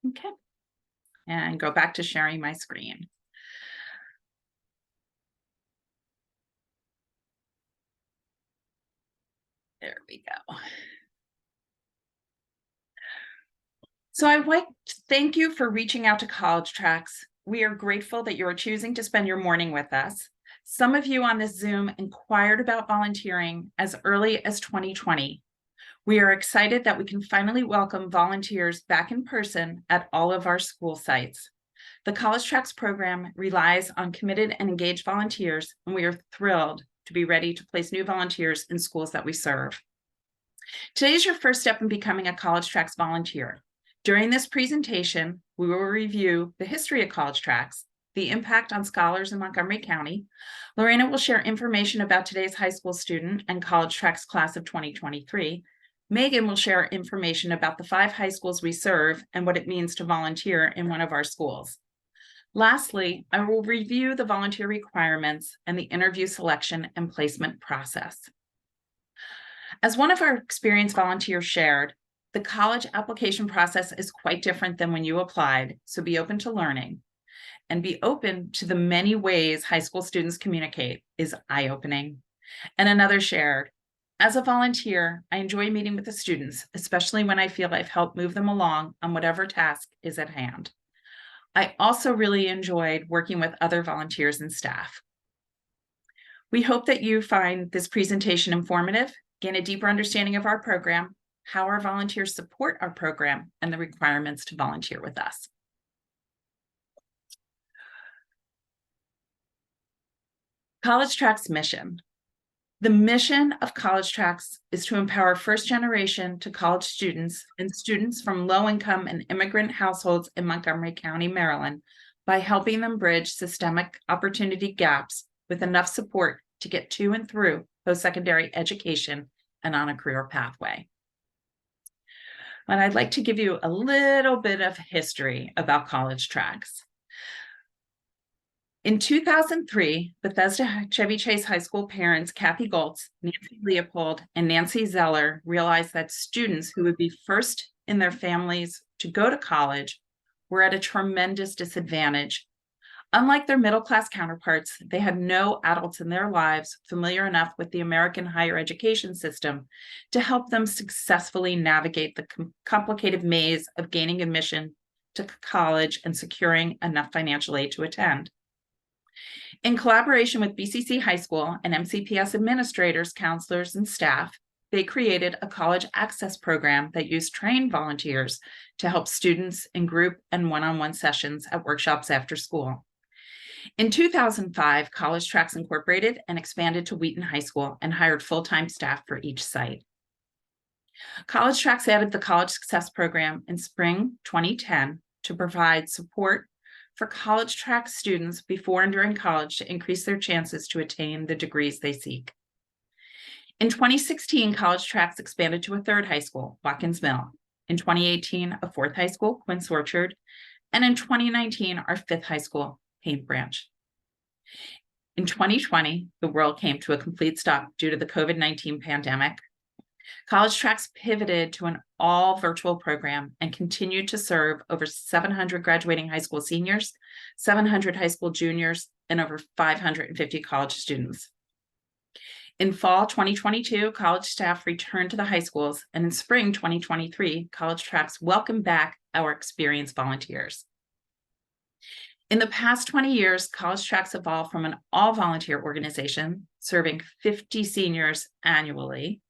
Okay, and go back to sharing my screen. There we go. So I'd like to thank you for reaching out to CollegeTracks. We are grateful that you are choosing to spend your morning with us. Some of you on this Zoom inquired about volunteering as early as 2020. We are excited that we can finally welcome volunteers back in person at all of our school sites. The CollegeTracks program relies on committed and engaged volunteers, and we are thrilled to be ready to place new volunteers in schools that we serve. Today is your first step in becoming a CollegeTracks volunteer. During this presentation, we will review the history of CollegeTracks, the impact on scholars in Montgomery County. Lorena will share information about today's high school student and CollegeTracks class of 2023. Megan will share information about the 5 high schools we serve and what it means to volunteer in one of our schools. Lastly, I will review the volunteer requirements and the interview selection and placement process. As one of our experienced volunteers shared, the college application process is quite different than when you applied, so be open to learning. And be open to the many ways high school students communicate is eye-opening. And another shared, as a volunteer, I enjoy meeting with the students, especially when I feel I've helped move them along on whatever task is at hand. I also really enjoyed working with other volunteers and staff. We hope that you find this presentation informative, gain a deeper understanding of our program, how our volunteers support our program, and the requirements to volunteer with us. CollegeTracks mission. The mission of CollegeTracks is to empower first-generation to college students and students from low-income and immigrant households in Montgomery County, Maryland, by helping them bridge systemic opportunity gaps with enough support to get to and through post-secondary education and on a career pathway. And I'd like to give you a little bit of history about CollegeTracks. In 2003, Bethesda-Chevy Chase High School parents Kathy Goltz, Nancy Leopold, and Nancy Zeller realized that students who would be first in their families to go to college were at a tremendous disadvantage. Unlike their middle-class counterparts, they had no adults in their lives familiar enough with the American higher education system to help them successfully navigate the complicated maze of gaining admission to college and securing enough financial aid to attend. In collaboration with BCC High School and MCPS administrators, counselors, and staff, they created a college access program that used trained volunteers to help students in group and one-on-one sessions at workshops after school. In 2005, CollegeTracks incorporated and expanded to Wheaton High School and hired full-time staff for each site. CollegeTracks added the College Success Program in spring 2010 to provide support for CollegeTracks students before and during college to increase their chances to attain the degrees they seek. In 2016, CollegeTracks expanded to a 3rd high school, Watkins Mill. In 2018, a 4th high school, Quince Orchard. And in 2019, our 5th high school, Paint Branch. In 2020, the world came to a complete stop due to the COVID-19 pandemic. CollegeTracks pivoted to an all-virtual program and continued to serve over 700 graduating high school seniors, 700 high school juniors, and over 550 college students. In fall 2022, college staff returned to the high schools, and in spring 2023, CollegeTracks welcomed back our experienced volunteers. In the past 20 years, CollegeTracks evolved from an all-volunteer organization serving 50 seniors annually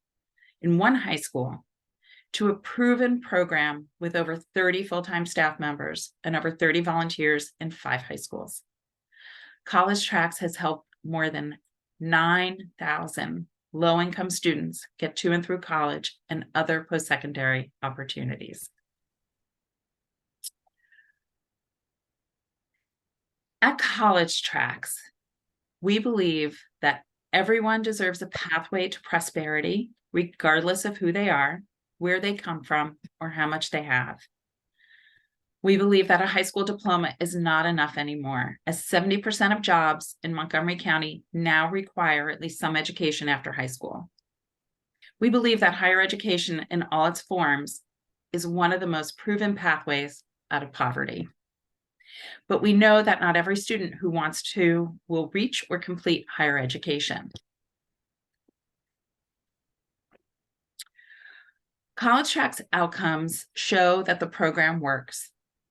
in one high school to a proven program with over 30 full-time staff members and over 30 volunteers in 5 high schools. CollegeTracks has helped more than 9,000 low-income students get to and through college and other post-secondary opportunities. At CollegeTracks, we believe that everyone deserves a pathway to prosperity, regardless of who they are, where they come from, or how much they have. We believe that a high school diploma is not enough anymore, as 70% of jobs in Montgomery County now require at least some education after high school. We believe that higher education in all its forms is one of the most proven pathways out of poverty. But we know that not every student who wants to will reach or complete higher education. CollegeTracks outcomes show that the program works.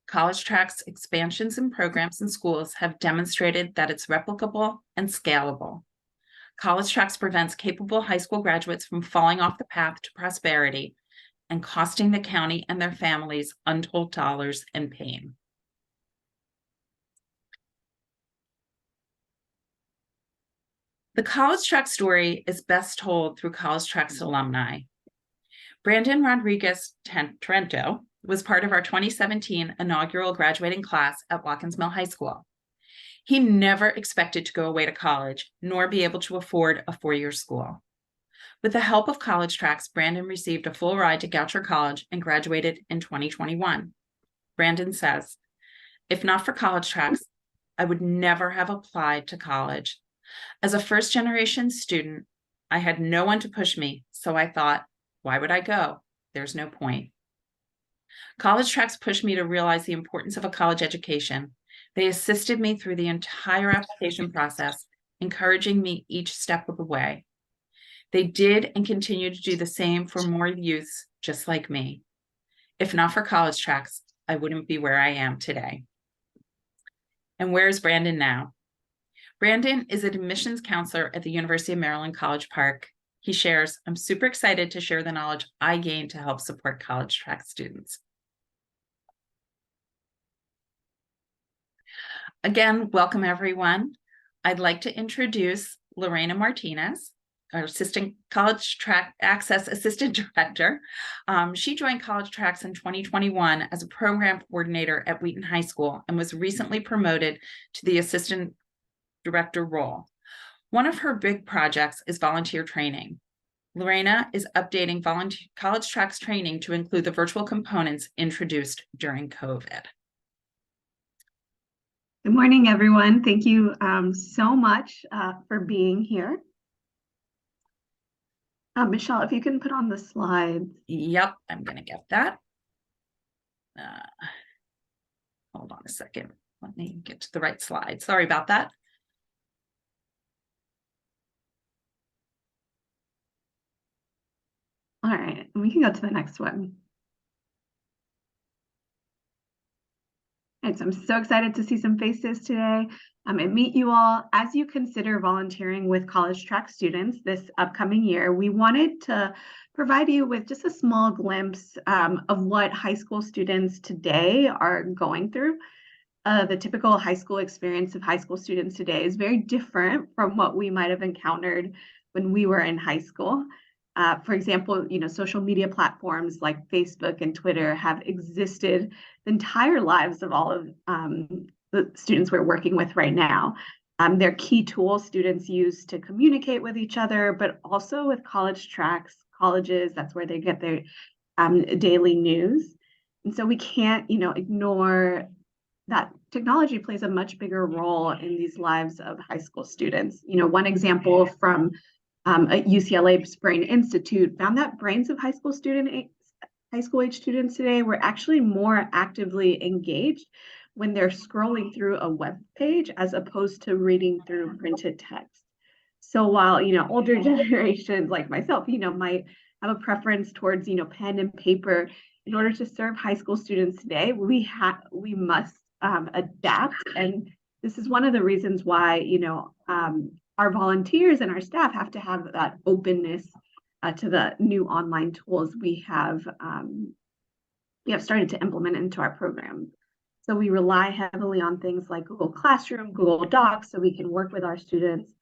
CollegeTracks expansions and programs in schools have demonstrated that it's replicable and scalable. CollegeTracks prevents capable high school graduates from falling off the path to prosperity and costing the county and their families untold dollars and pain. The CollegeTracks story is best told through CollegeTracks alumni. Brandon Rodriguez Trento was part of our 2017 inaugural graduating class at Watkins Mill High School. He never expected to go away to college, nor be able to afford a four-year school. With the help of CollegeTracks, Brandon received a full ride to Goucher College and graduated in 2021. Brandon says, "If not for CollegeTracks, I would never have applied to college. As a first-generation student, I had no one to push me, so I thought, why would I go? There's no point." CollegeTracks pushed me to realize the importance of a college education. They assisted me through the entire application process, encouraging me each step of the way. They did and continue to do the same for more youths just like me. If not for CollegeTracks, I wouldn't be where I am today. And where's Brandon now? Brandon is an admissions counselor at the University of Maryland College Park. He shares, "I'm super excited to share the knowledge I gained to help support CollegeTracks students." Again, welcome everyone. I'd like to introduce Lorena Martinez, our Assistant CollegeTracks Access Assistant Director. She joined CollegeTracks in 2021 as a program coordinator at Wheaton High School and was recently promoted to the Assistant Director role. One of her big projects is volunteer training. Lorena is updating CollegeTracks training to include the virtual components introduced during COVID. Good morning, everyone. Thank you so much for being here. Michelle, if you can put on the slides. Yep, I'm going to get that. Hold on a second. Let me get to the right slide. Sorry about that. All right, we can go to the next one. All right, so I'm so excited to see some faces today and meet you all. As you consider volunteering with CollegeTracks students this upcoming year, we wanted to provide you with just a small glimpse of what high school students today are going through. The typical high school experience of high school students today is very different from what we might have encountered when we were in high school. For example, social media platforms like Facebook and Twitter have existed the entire lives of all of the students we're working with right now. They're key tools students use to communicate with each other, but also with CollegeTracks, colleges, that's where they get their daily news. And so we can't, ignore that technology plays a much bigger role in these lives of high school students. One example from at UCLA's Brain Institute found that brains of high school age students today were actually more actively engaged when they're scrolling through a web page as opposed to reading through printed text. So while older generations like myself, might have a preference towards pen and paper, in order to serve high school students today, we must adapt, and this is one of the reasons why our volunteers and our staff have to have that openness to the new online tools we have started to implement into our program. So we rely heavily on things like Google Classroom, Google Docs, so we can work with our students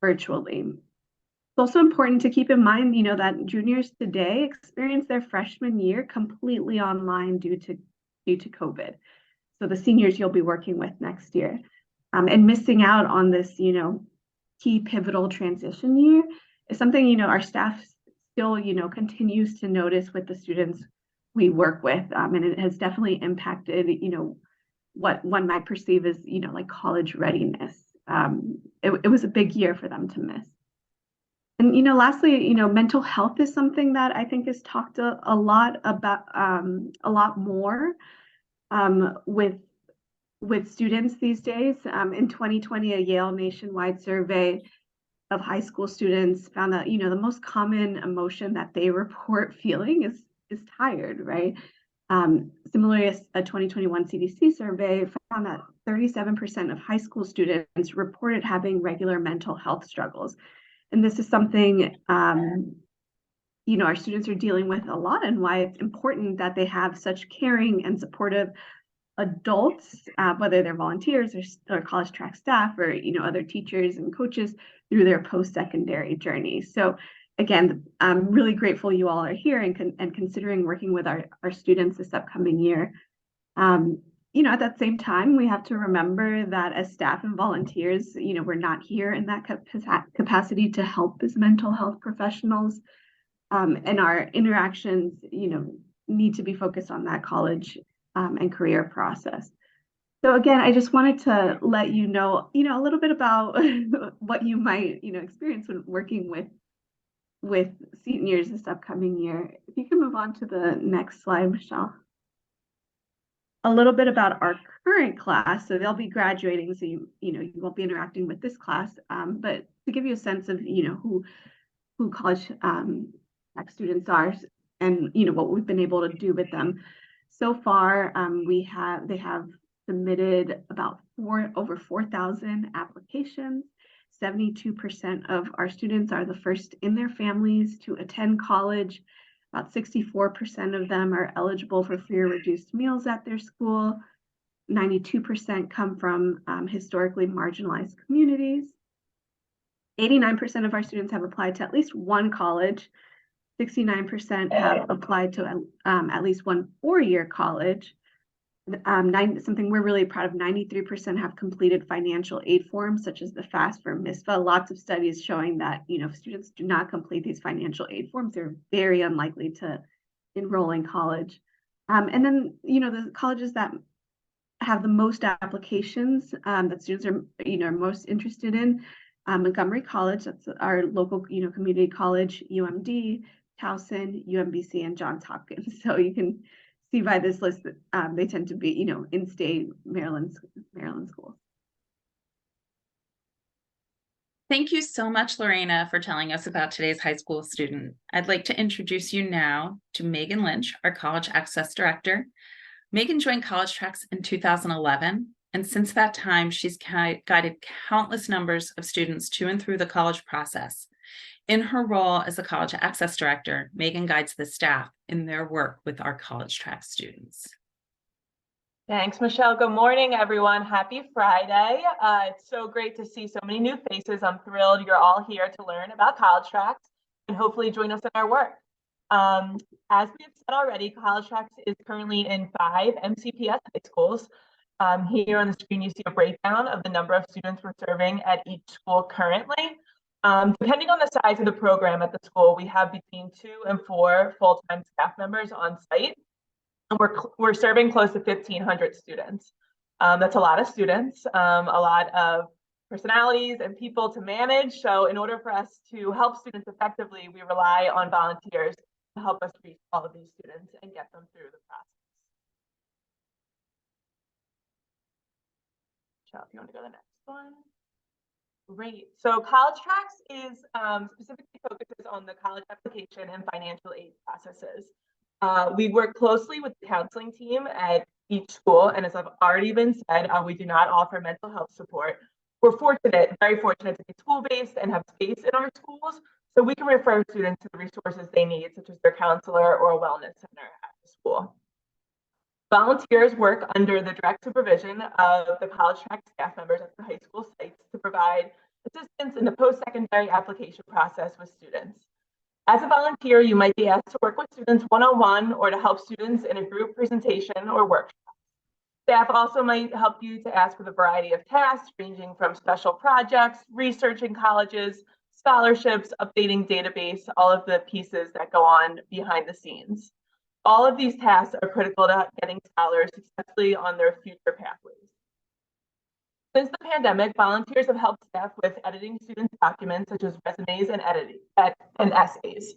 virtually. It's also important to keep in mind, that juniors today experience their freshman year completely online due to COVID. So the seniors you'll be working with next year, and missing out on this, key pivotal transition year is something, our staff still, continues to notice with the students we work with. And it has definitely impacted, what one might perceive as, like college readiness. It was a big year for them to miss. And, lastly, mental health is something that I think is talked a lot about, a lot more. with students these days. In 2020, a Yale nationwide survey of high school students found that, the most common emotion that they report feeling is tired, right? Similarly, a 2021 CDC survey found that 37% of high school students reported having regular mental health struggles. And this is something, our students are dealing with a lot, and why it's important that they have such caring and supportive adults, whether they're volunteers or college track staff or other teachers and coaches through their post-secondary journey. So again, I'm really grateful you all are here and considering working with our students this upcoming year. At that same time, we have to remember that as staff and volunteers, we're not here in that capacity to help as mental health professionals. And our interactions, need to be focused on that college and career process. So again, I just wanted to let you know, a little bit about what you might, experience when working with seniors this upcoming year. If you can move on to the next slide, Michelle. A little bit about our current class. So they'll be graduating, so you won't be interacting with this class, but to give you a sense of, who college tech students are and, what we've been able to do with them. So far, they have submitted about over 4,000 applications. 72% of our students are the first in their families to attend college. About 64% of them are eligible for free or reduced meals at their school. 92% come from historically marginalized communities. 89% of our students have applied to at least one college. 69% have applied to at least one four-year college. Something we're really proud of, 93% have completed financial aid forms, such as the FAFSA or MISFA. Lots of studies showing that, if students do not complete these financial aid forms, they're very unlikely to enroll in college. And then, the colleges that have the most applications that students are, most interested in, Montgomery College, that's our local, community college, UMD, Towson, UMBC, and Johns Hopkins. So you can see by this list that they tend to be, in-state Maryland schools. Thank you so much, Lorena, for telling us about today's high school student. I'd like to introduce you now to Megan Lynch, our College Access Director. Megan joined CollegeTracks in 2011, and since that time, she's guided countless numbers of students to and through the college process. In her role as a College Access Director, Megan guides the staff in their work with our CollegeTracks students. Thanks, Michelle. Good morning, everyone. Happy Friday. It's so great to see so many new faces. I'm thrilled you're all here to learn about CollegeTracks and hopefully join us in our work. As we have said already, CollegeTracks is currently in 5 MCPS high schools. Here on the screen, you see a breakdown of the number of students we're serving at each school currently. Depending on the size of the program at the school, we have between 2 and 4 full-time staff members on site. And we're serving close to 1,500 students. That's a lot of students, a lot of personalities and people to manage. So in order for us to help students effectively, we rely on volunteers to help us reach all of these students and get them through the process. Michelle, if you want to go to the next one. Great. So CollegeTracks is specifically focuses on the college application and financial aid processes. We work closely with the counseling team at each school, and as I've already been said, we do not offer mental health support. We're very fortunate to be school-based and have space in our schools, so we can refer students to the resources they need, such as their counselor or a wellness center at the school. Volunteers work under the direct supervision of the CollegeTracks staff members at the high school sites to provide assistance in the post-secondary application process with students. As a volunteer, you might be asked to work with students one-on-one or to help students in a group presentation or workshop. Staff also might help you to ask with a variety of tasks, ranging from special projects, researching colleges, scholarships, updating database, all of the pieces that go on behind the scenes. All of these tasks are critical to getting scholars successfully on their future pathways. Since the pandemic, volunteers have helped staff with editing students' documents, such as resumes and essays.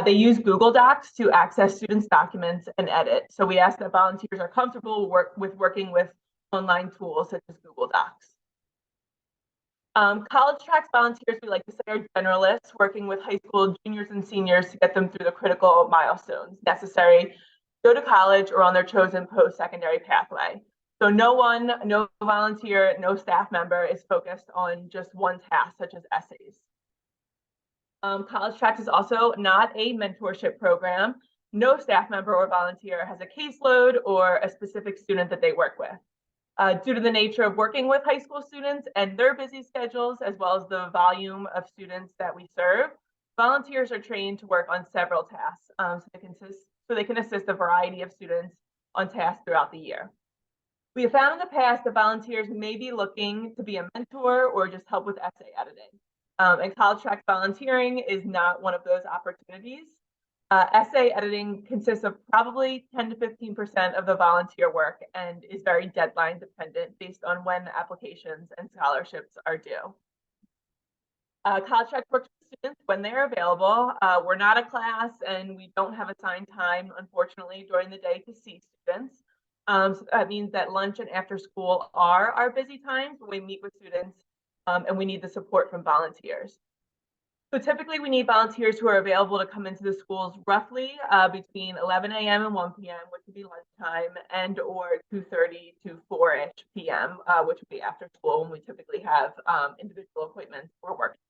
They use Google Docs to access students' documents and edit. So we ask that volunteers are comfortable working with online tools such as Google Docs. CollegeTracks volunteers, we like to say, are generalists working with high school juniors and seniors to get them through the critical milestones necessary to go to college or on their chosen post-secondary pathway. So no volunteer, no staff member is focused on just one task, such as essays. CollegeTracks is also not a mentorship program. No staff member or volunteer has a caseload or a specific student that they work with. Due to the nature of working with high school students and their busy schedules, as well as the volume of students that we serve, volunteers are trained to work on several tasks so they can assist a variety of students on tasks throughout the year. We have found in the past that volunteers may be looking to be a mentor or just help with essay editing. And CollegeTracks volunteering is not one of those opportunities. Essay editing consists of probably 10 to 15% of the volunteer work and is very deadline dependent based on when applications and scholarships are due. CollegeTracks works with students when they're available. We're not a class and we don't have assigned time, unfortunately, during the day to see students. So that means that lunch and after school are our busy times when we meet with students and we need the support from volunteers. So typically we need volunteers who are available to come into the schools roughly between 11 a.m. and 1 p.m., which would be lunchtime, and or 2:30 to 4-ish p.m., which would be after school when we typically have individual appointments or workshops.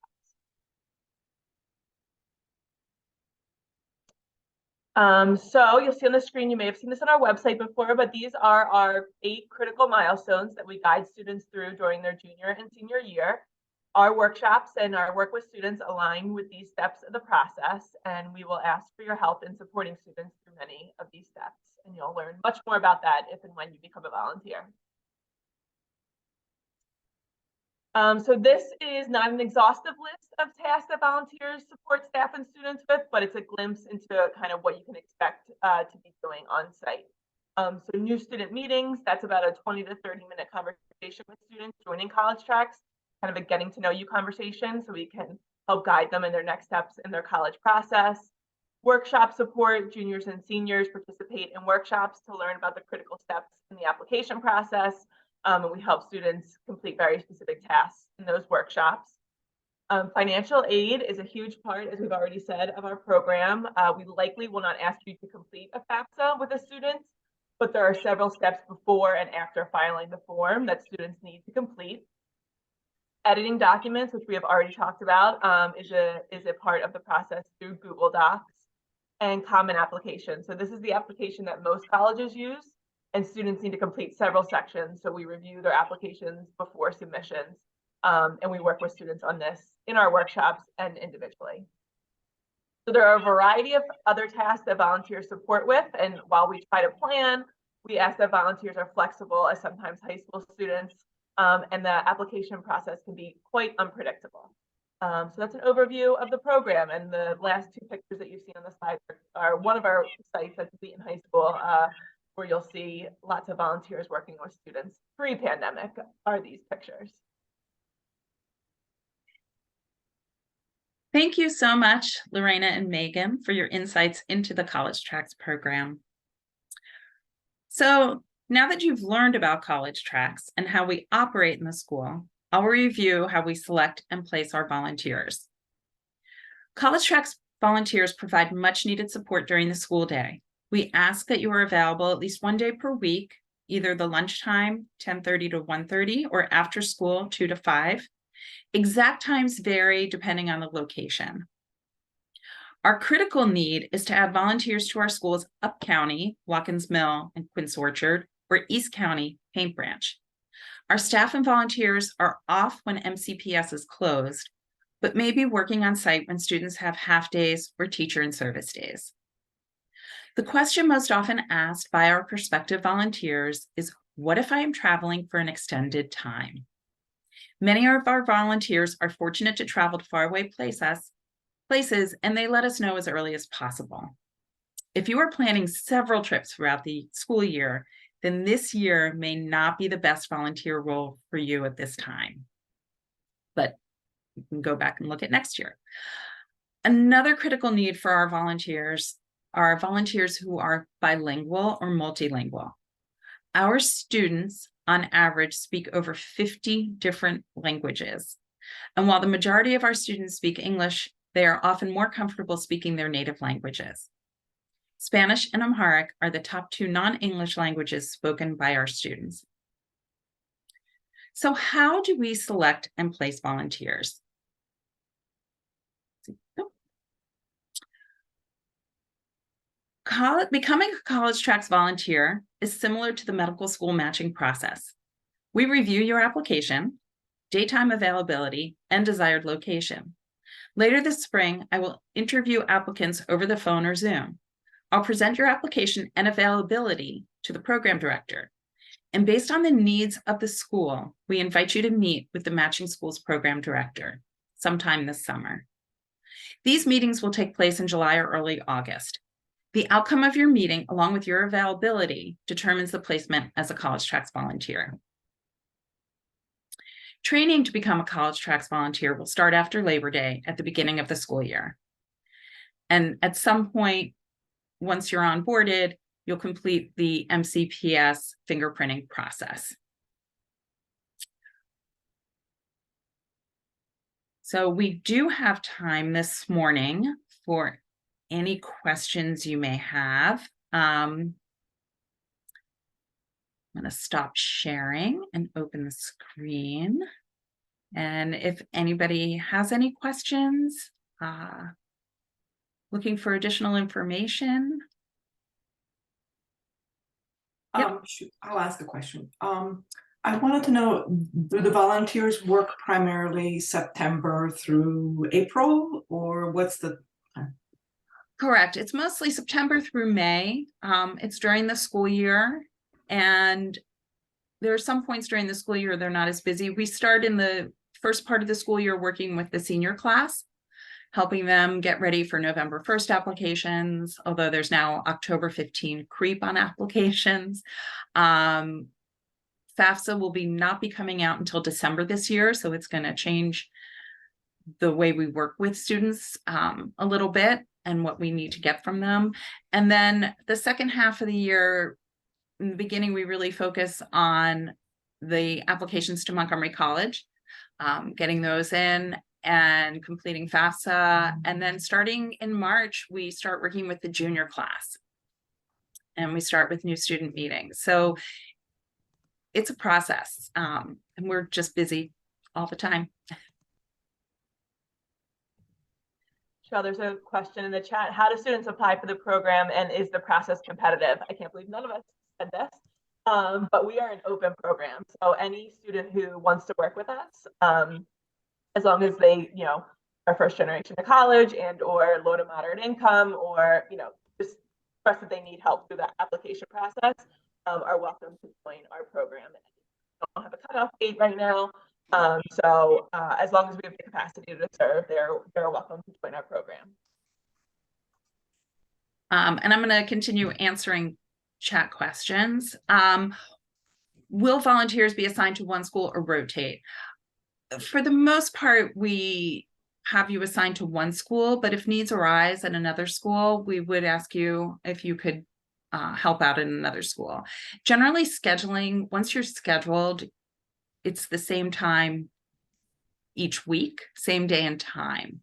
So you'll see on the screen, you may have seen this on our website before, but these are our 8 critical milestones that we guide students through during their junior and senior year. Our workshops and our work with students align with these steps of the process, and we will ask for your help in supporting students through many of these steps. And you'll learn much more about that if and when you become a volunteer. So this is not an exhaustive list of tasks that volunteers support staff and students with, but it's a glimpse into kind of what you can expect to be doing on site. So new student meetings, that's about a 20 to 30-minute conversation with students joining CollegeTracks, kind of a getting to know you conversation so we can help guide them in their next steps in their college process. Workshop support, juniors and seniors participate in workshops to learn about the critical steps in the application process. And we help students complete very specific tasks in those workshops. Financial aid is a huge part, as we've already said, of our program. We likely will not ask you to complete a FAFSA with a student, but there are several steps before and after filing the form that students need to complete. Editing documents, which we have already talked about, is a part of the process through Google Docs, and common application. So this is the application that most colleges use, and students need to complete several sections. So we review their applications before submissions, and we work with students on this in our workshops and individually. So there are a variety of other tasks that volunteers support with, and while we try to plan, we ask that volunteers are flexible, as sometimes high school students and the application process can be quite unpredictable. So that's an overview of the program, and the last 2 pictures that you see on the slide are one of our sites at Wheaton High School, where you'll see lots of volunteers working with students pre-pandemic are these pictures. Thank you so much, Lorena and Megan, for your insights into the CollegeTracks program. So now that you've learned about CollegeTracks and how we operate in the school, I'll review how we select and place our volunteers. CollegeTracks volunteers provide much needed support during the school day. We ask that you are available at least 1 day per week, either the lunchtime, 10:30 to 1:30, or after school, 2 to 5. Exact times vary depending on the location. Our critical need is to add volunteers to our schools up county, Watkins Mill and Quince Orchard, or East County, Paint Branch. Our staff and volunteers are off when MCPS is closed, but may be working on site when students have half days or teacher and service days. The question most often asked by our prospective volunteers is, what if I am traveling for an extended time? Many of our volunteers are fortunate to travel to faraway places, and they let us know as early as possible. If you are planning several trips throughout the school year, then this year may not be the best volunteer role for you at this time. But you can go back and look at next year. Another critical need for our volunteers are volunteers who are bilingual or multilingual. Our students, on average, speak over 50 different languages. And while the majority of our students speak English, they are often more comfortable speaking their native languages. Spanish and Amharic are the top 2 non-English languages spoken by our students. So how do we select and place volunteers? Becoming a CollegeTracks volunteer is similar to the medical school matching process. We review your application, daytime availability, and desired location. Later this spring, I will interview applicants over the phone or Zoom. I'll present your application and availability to the program director. And based on the needs of the school, we invite you to meet with the matching school's program director sometime this summer. These meetings will take place in July or early August. The outcome of your meeting, along with your availability, determines the placement as a CollegeTracks volunteer. Training to become a CollegeTracks volunteer will start after Labor Day at the beginning of the school year. And at some point, once you're onboarded, you'll complete the MCPS fingerprinting process. So we do have time this morning for any questions you may have. I'm going to stop sharing and open the screen. And if anybody has any questions, looking for additional information. Shoot, I'll ask a question. I wanted to know, do the volunteers work primarily September through April, or what's the time? Correct. It's mostly September through May. It's during the school year, and there are some points during the school year they're not as busy. We start in the first part of the school year working with the senior class, helping them get ready for November 1st applications, although there's now October 15 creep on applications. FAFSA will not be coming out until December this year, so it's going to change the way we work with students a little bit and what we need to get from them. And then the second half of the year, in the beginning, we really focus on the applications to Montgomery College, getting those in and completing FAFSA. And then starting in March, we start working with the junior class and we start with new student meetings. So it's a process, and we're just busy all the time. Cheryl, there's a question in the chat. How do students apply for the program, and is the process competitive? I can't believe none of us said this, but we are an open program. So any student who wants to work with us, as long as they, are first generation to college and or low to moderate income, or, just express that they need help through the application process, are welcome to join our program. We don't have a cutoff date right now. So as long as we have the capacity to serve, they're welcome to join our program. And I'm going to continue answering chat questions. Will volunteers be assigned to one school or rotate? For the most part, we have you assigned to one school, but if needs arise at another school, we would ask you if you could help out in another school. Generally, scheduling, once you're scheduled, it's the same time each week, same day and time.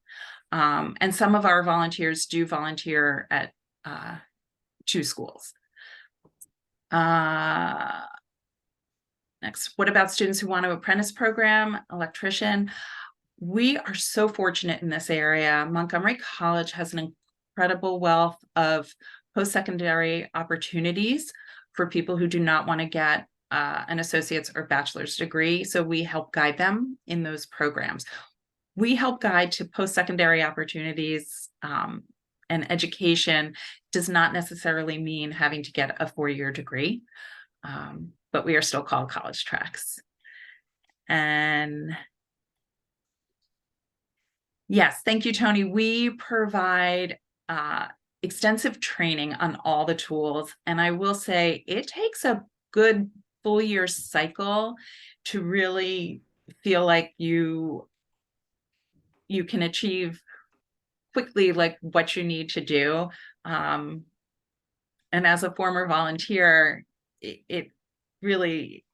And some of our volunteers do volunteer at 2 schools. Next, what about students who want to apprentice program, electrician? We are so fortunate in this area. Montgomery College has an incredible wealth of post-secondary opportunities for people who do not want to get an associate's or bachelor's degree. So we help guide them in those programs. We help guide to post-secondary opportunities, and education does not necessarily mean having to get a 4-year degree, but we are still called CollegeTracks. And yes, thank you, Tony. We provide extensive training on all the tools. And I will say it takes a good full year cycle to really feel like you can achieve quickly like what you need to do. And as a former volunteer, it really,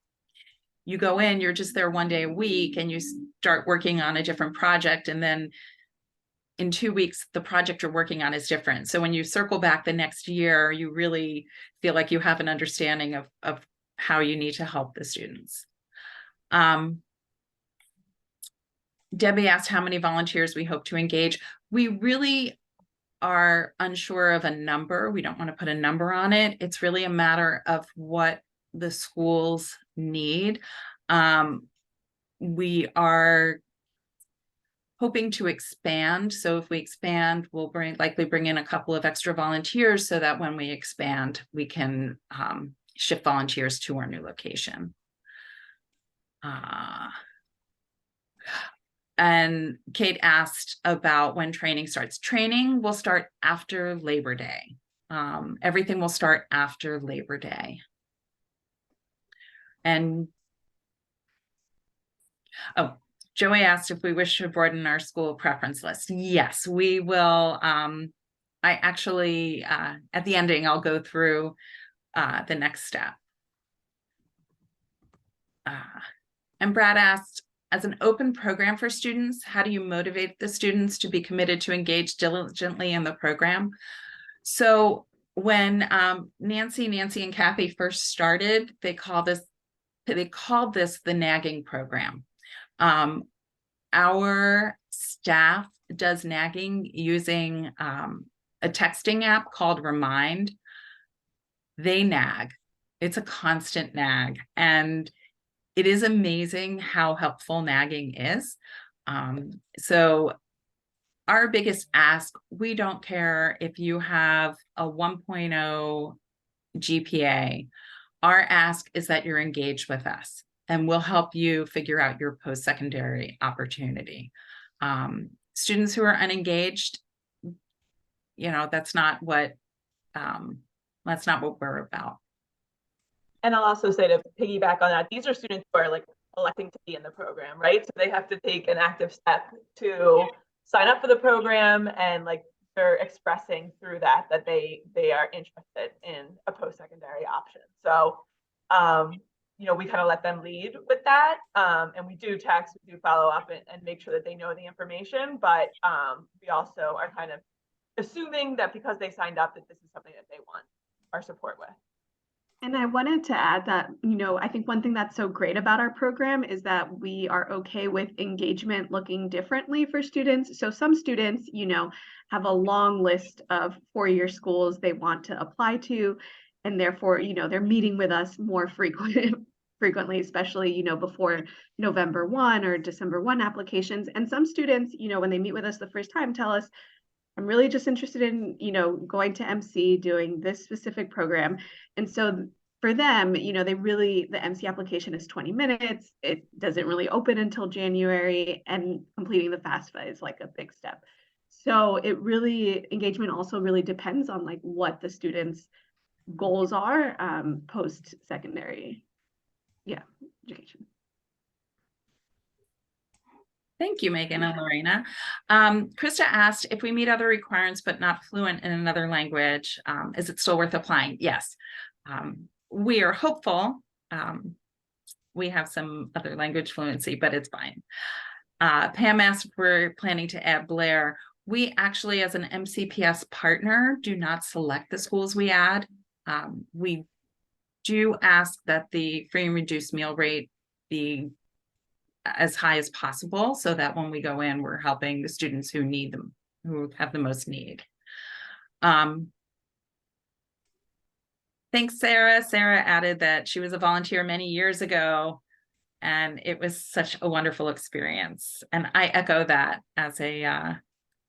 you go in, you're just there one day a week and you start working on a different project. And then in 2 weeks, the project you're working on is different. So when you circle back the next year, you really feel like you have an understanding of how you need to help the students. Debbie asked how many volunteers we hope to engage. We really are unsure of a number. We don't want to put a number on it. It's really a matter of what the schools need. We are hoping to expand. So if we expand, we'll likely bring in a couple of extra volunteers so that when we expand, we can shift volunteers to our new location. And Kate asked about when training starts. Training will start after Labor Day. Everything will start after Labor Day. And Joey asked if we wish to broaden our school preference list. Yes, we will. I actually, at the ending, I'll go through the next step. And Brad asked, as an open program for students, how do you motivate the students to be committed to engage diligently in the program? So when Nancy and Kathy first started, they called this the nagging program. Our staff does nagging using a texting app called Remind. They nag. It's a constant nag. And it is amazing how helpful nagging is. So our biggest ask, we don't care if you have a 1.0 GPA. Our ask is that you're engaged with us and we'll help you figure out your post-secondary opportunity. Students who are unengaged, that's not what we're about. And I'll also say, to piggyback on that, these are students who are like electing to be in the program, right? So they have to take an active step to sign up for the program, and like they're expressing through that they are interested in a post-secondary option. So, we kind of let them lead with that. And we do text, we do follow up and make sure that they know the information. But we also are kind of assuming that because they signed up, that this is something that they want our support with. And I wanted to add that, I think one thing that's so great about our program is that we are okay with engagement looking differently for students. So some students, have a long list of four-year schools they want to apply to, and therefore, they're meeting with us more frequently, especially, before November 1 or December 1 applications. And some students, when they meet with us the first time, tell us, I'm really just interested in, going to MC, doing this specific program. And so for them, the MC application is 20 minutes. It doesn't really open until January, and completing the FAFSA is like a big step. So engagement also really depends on like what the students' goals are post-secondary, education. Thank you, Megan and Lorena. Krista asked if we meet other requirements but not fluent in another language, is it still worth applying? Yes. We are hopeful. We have some other language fluency, but it's fine. Pam asked if we're planning to add Blair. We actually, as an MCPS partner, do not select the schools we add. We do ask that the free and reduced meal rate be as high as possible, so that when we go in, we're helping the students who need them, who have the most need. Thanks, Sarah. Sarah added that she was a volunteer many years ago, and it was such a wonderful experience. And I echo that as a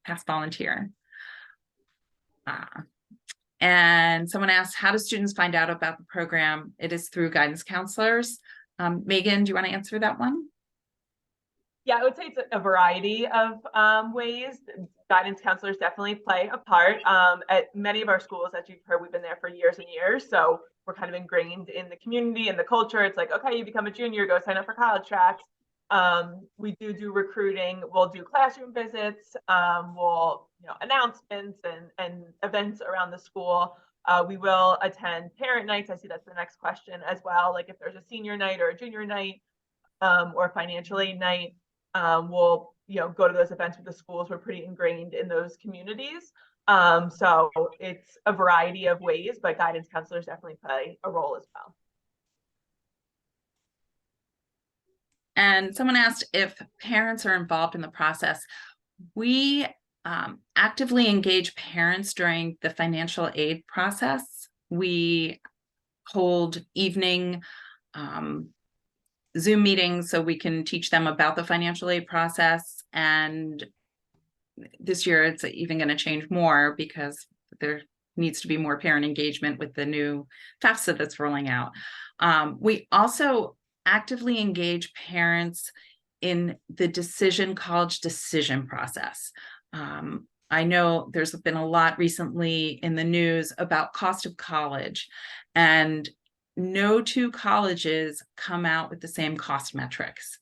past volunteer. And someone asked, how do students find out about the program? It is through guidance counselors. Megan, do you want to answer that one? Yeah, I would say it's a variety of ways. Guidance counselors definitely play a part. At many of our schools, as you've heard, we've been there for years and years. So we're kind of ingrained in the community and the culture. It's like, okay, you become a junior, go sign up for CollegeTracks. We do recruiting. We'll do classroom visits. We'll, announcements and events around the school. We will attend parent nights. I see that's the next question as well. Like if there's a senior night or a junior night, or financial aid night, we'll, go to those events with the schools. We're pretty ingrained in those communities. So it's a variety of ways, but guidance counselors definitely play a role as well. And someone asked if parents are involved in the process. We actively engage parents during the financial aid process. We hold evening Zoom meetings so we can teach them about the financial aid process. And this year it's even going to change more because there needs to be more parent engagement with the new FAFSA that's rolling out. We also actively engage parents in the college decision process. I know there's been a lot recently in the news about cost of college, and no two colleges come out with the same cost metrics.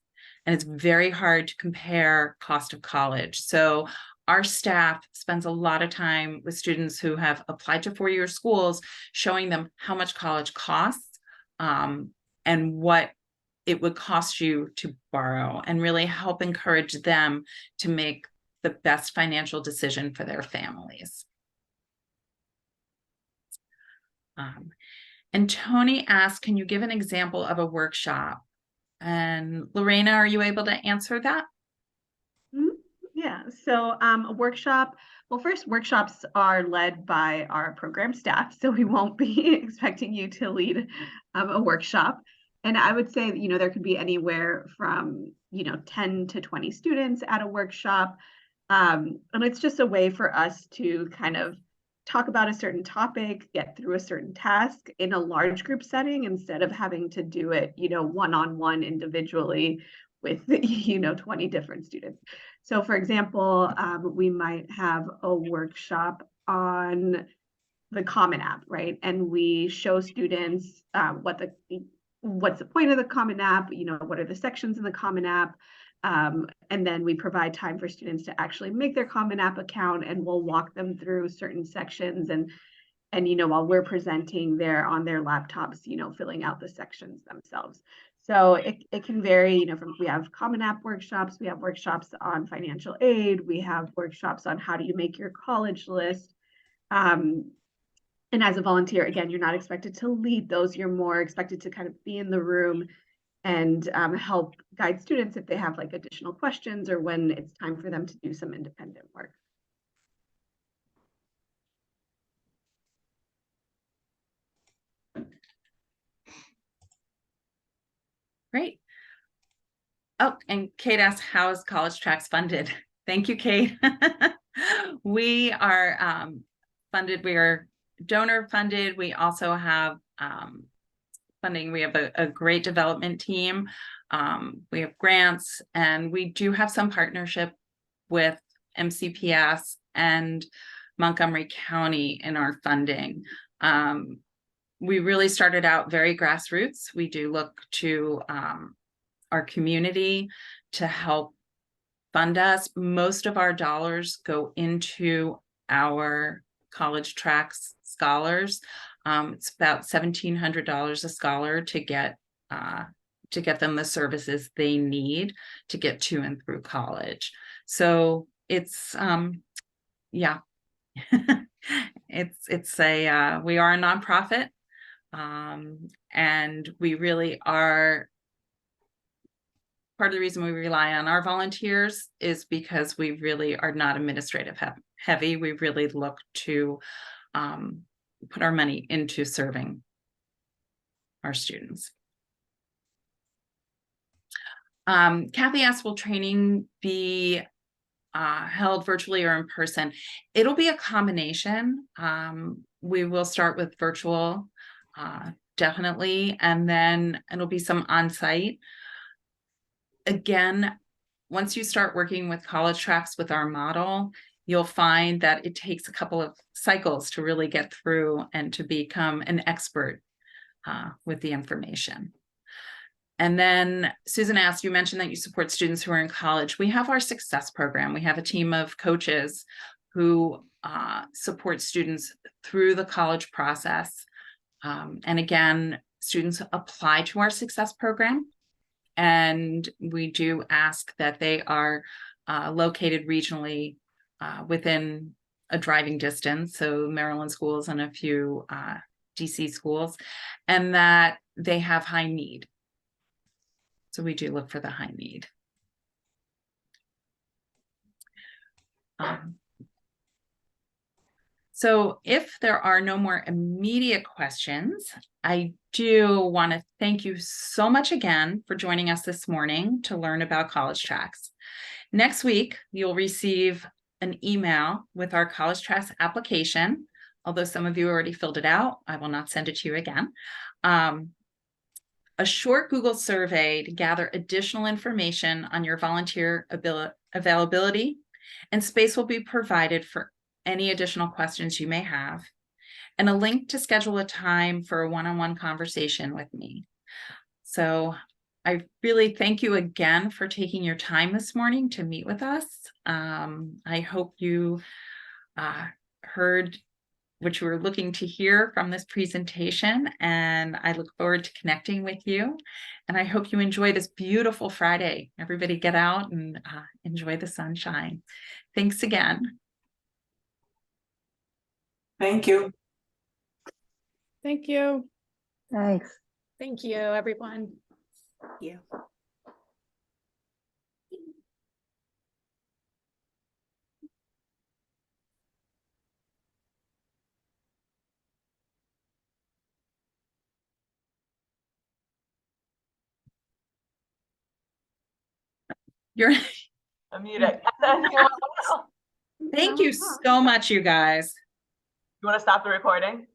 And it's very hard to compare cost of college. So our staff spends a lot of time with students who have applied to four-year schools, showing them how much college costs and what it would cost you to borrow, and really help encourage them to make the best financial decision for their families. And Tony asked, can you give an example of a workshop? And Lorena, are you able to answer that? Yeah, so a workshop, well, first, workshops are led by our program staff, so we won't be expecting you to lead a workshop. And I would say, there could be anywhere from, 10 to 20 students at a workshop. And it's just a way for us to kind of talk about a certain topic, get through a certain task in a large group setting instead of having to do it, one-on-one individually with, 20 different students. So for example, we might have a workshop on the Common App, right? And we show students what's the point of the Common App, what are the sections in the Common App, and then we provide time for students to actually make their Common App account, and we'll walk them through certain sections, and while we're presenting, they're on their laptops, filling out the sections themselves. So it can vary, we have Common App workshops, we have workshops on financial aid, we have workshops on how do you make your college list. And as a volunteer, again, you're not expected to lead those, you're more expected to kind of be in the room and help guide students if they have like additional questions or when it's time for them to do some independent work. Great. Oh, and Kate asked, how is CollegeTracks funded? Thank you, Kate. We are funded. We are donor funded. We also have funding. We have a great development team. We have grants, and we do have some partnership with MCPS and Montgomery County in our funding. We really started out very grassroots. We do look to our community to help fund us. Most of our dollars go into our CollegeTracks scholars. It's about $1,700 a scholar to get them the services they need to get to and through college. So it's yeah, it's a we are a nonprofit, and we really are. Part of the reason we rely on our volunteers is because we really are not administrative heavy. We really look to put our money into serving our students. Kathy asked, will training be held virtually or in person? It'll be a combination. We will start with virtual, definitely, and then it'll be some on-site. Again, once you start working with CollegeTracks with our model, you'll find that it takes a couple of cycles to really get through and to become an expert with the information. And then Susan asked, you mentioned that you support students who are in college. We have our success program. We have a team of coaches who support students through the college process. And again, students apply to our success program, and we do ask that they are located regionally within a driving distance, so Maryland schools and a few DC schools, and that they have high need. So we do look for the high need. So if there are no more immediate questions, I do want to thank you so much again for joining us this morning to learn about CollegeTracks. Next week, you'll receive an email with our CollegeTracks application. Although some of you already filled it out, I will not send it to you again. A short Google survey to gather additional information on your volunteer availability, and space will be provided for any additional questions you may have, and a link to schedule a time for a one-on-one conversation with me. So I really thank you again for taking your time this morning to meet with us. I hope you heard what you were looking to hear from this presentation, and I look forward to connecting with you. And I hope you enjoy this beautiful Friday. Everybody get out and enjoy the sunshine. Thanks again. Thank you. Thank you. Thanks. Thank you, everyone. Yeah. You're I'm muted. You thank you so much, you guys. want to stop the recording?